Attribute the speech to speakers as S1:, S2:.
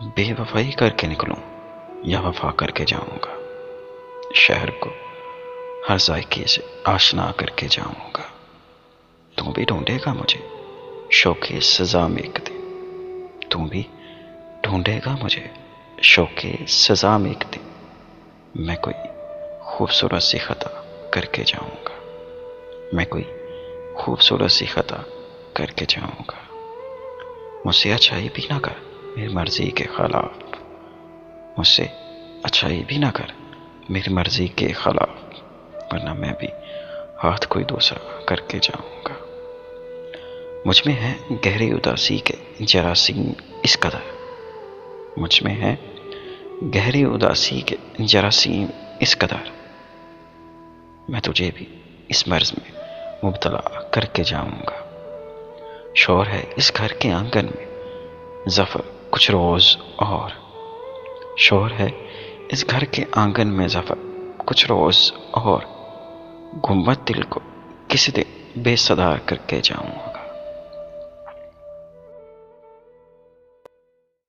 S1: बेवफाई करके निकलूं या वफा करके जाऊंगा। शहर को हर जायके से आशना करके जाऊंगा। तू भी ढूंढेगा मुझे शौके सजा में एक दिन। तू भी ढूंढेगा मुझे शौके सजा में एक दिन। मैं कोई खूबसूरत सी खता करके जाऊंगा। मैं कोई खूबसूरत सी खता करके जाऊंगा। मुझसे अच्छाई भी ना कर मेरी मर्जी के खिलाफ। मुझसे अच्छाई भी ना कर मेरी मर्जी के खिलाफ, वरना मैं भी हाथ कोई दूसरा करके जाऊंगा। मुझ में है गहरी उदासी के जरासीम इस कदर। मुझ में है गहरी उदासी के जरासीम इस कदर। मैं तुझे भी इस मर्ज में मुब्तला करके जाऊंगा। शोर है इस घर के आंगन में ज़फ़र कुछ रोज़ और। शोर है इस घर के आंगन में ज़फ़र कुछ रोज़ और। गुंबद दिल को किसी दिन बेसदार करके जाऊंगा।